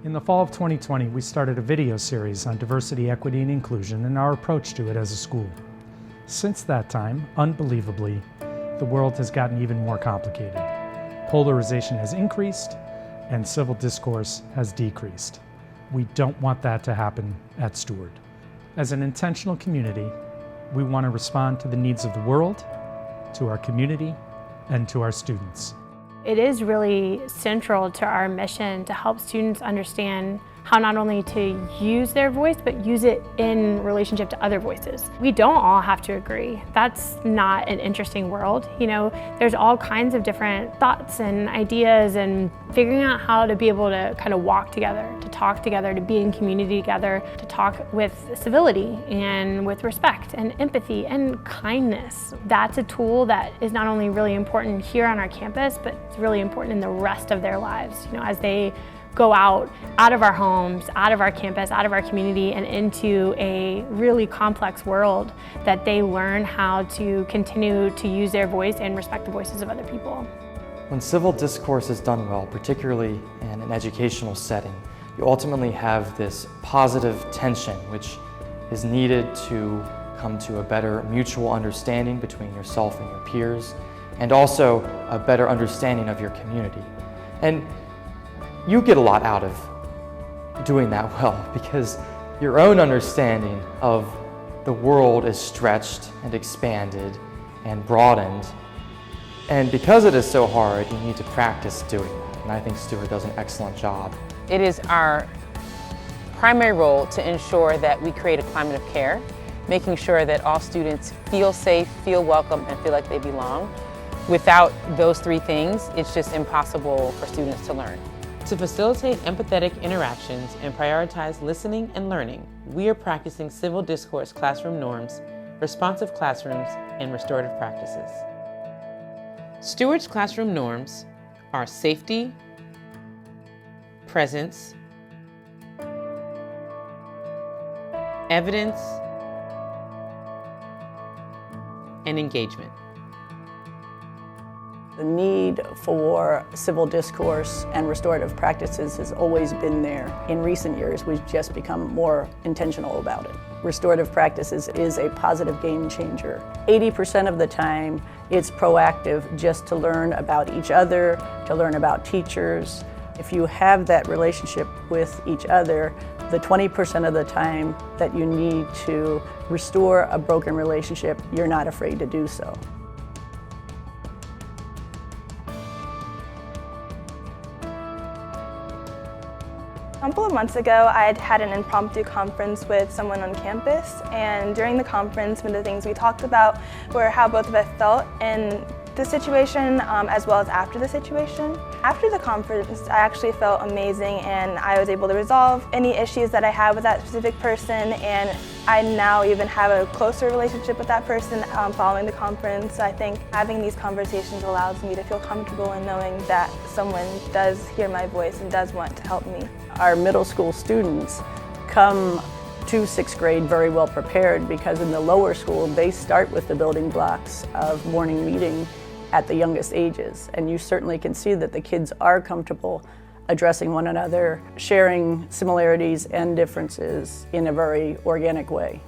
In the fall of 2020, we started a video series on diversity, equity, and inclusion and our approach to it as a school. Since that time, unbelievably, the world has gotten even more complicated. Polarization has increased and civil discourse has decreased. We don't want that to happen at Steward. As an intentional community, we want to respond to the needs of the world, to our community, and to our students. It is really central to our mission to help students understand how not only to use their voice, but use it in relationship to other voices. We don't all have to agree. That's not an interesting world. You know, there's all kinds of different thoughts and ideas, and figuring out how to be able to kind of walk together, to talk together, to be in community together, to talk with civility and with respect and empathy and kindness. That's a tool that is not only really important here on our campus, but it's really important in the rest of their lives, you know, as they go out of our homes, out of our campus, out of our community, and into a really complex world, that they learn how to continue to use their voice and respect the voices of other people. When civil discourse is done well, particularly in an educational setting, you ultimately have this positive tension which is needed to come to a better mutual understanding between yourself and your peers, and also a better understanding of your community. And you get a lot out of doing that well, because your own understanding of the world is stretched and expanded and broadened. And because it is so hard, you need to practice doing that. And I think Steward does an excellent job. It is our primary role to ensure that we create a climate of care, making sure that all students feel safe, feel welcome, and feel like they belong. Without those three things, it's just impossible for students to learn. To facilitate empathetic interactions and prioritize listening and learning, we are practicing civil discourse classroom norms, responsive classrooms, and restorative practices. Steward's classroom norms are safety, presence, evidence, and engagement. The need for civil discourse and restorative practices has always been there. In recent years, we've just become more intentional about it. Restorative practices is a positive game changer. 80% of the time, it's proactive just to learn about each other, to learn about teachers. If you have that relationship with each other, the 20% of the time that you need to restore a broken relationship, you're not afraid to do so. A couple of months ago, I had had an impromptu conference with someone on campus, and during the conference, one of the things we talked about were how both of us felt in the situation as well as after the situation. After the conference, I actually felt amazing, and I was able to resolve any issues that I had with that specific person, and I now even have a closer relationship with that person following the conference. I think having these conversations allows me to feel comfortable in knowing that someone does hear my voice and does want to help me. Our middle school students come to 6th grade very well prepared, because in the lower school they start with the building blocks of morning meeting at the youngest ages, and you certainly can see that the kids are comfortable addressing one another, sharing similarities and differences in a very organic way.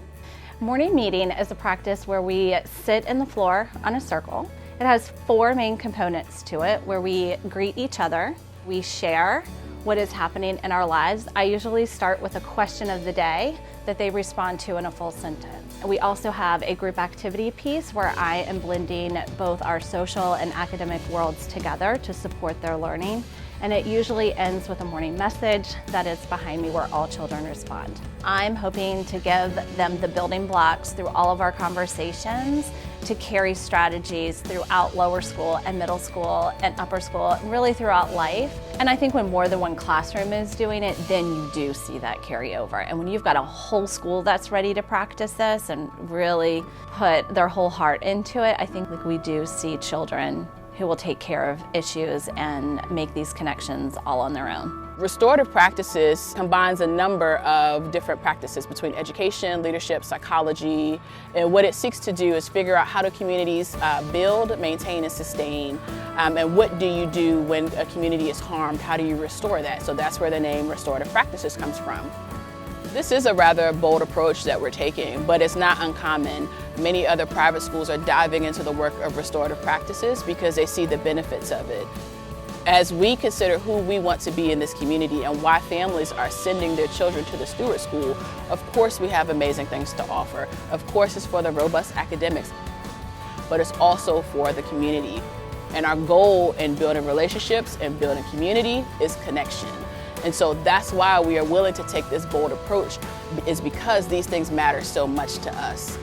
Morning meeting is a practice where we sit in the floor on a circle. It has 4 main components to it, where we greet each other, we share what is happening in our lives. I usually start with a question of the day that they respond to in a full sentence. We also have a group activity piece where I am blending both our social and academic worlds together to support their learning. And it usually ends with a morning message that is behind me where all children respond. I'm hoping to give them the building blocks through all of our conversations to carry strategies throughout lower school and middle school and upper school, really throughout life. And I think when more than one classroom is doing it, then you do see that carry over. And when you've got a whole school that's ready to practice this and really put their whole heart into it, I think we do see children who will take care of issues and make these connections all on their own. Restorative practices combines a number of different practices between education, leadership, psychology, and what it seeks to do is figure out how do communities build, maintain, and sustain, and what do you do when a community is harmed, how do you restore that? So that's where the name Restorative Practices comes from. This is a rather bold approach that we're taking, but it's not uncommon. Many other private schools are diving into the work of restorative practices because they see the benefits of it. As we consider who we want to be in this community and why families are sending their children to the Steward School, of course we have amazing things to offer. Of course it's for the robust academics, but it's also for the community. And our goal in building relationships and building community is connection. And so that's why we are willing to take this bold approach, is because these things matter so much to us.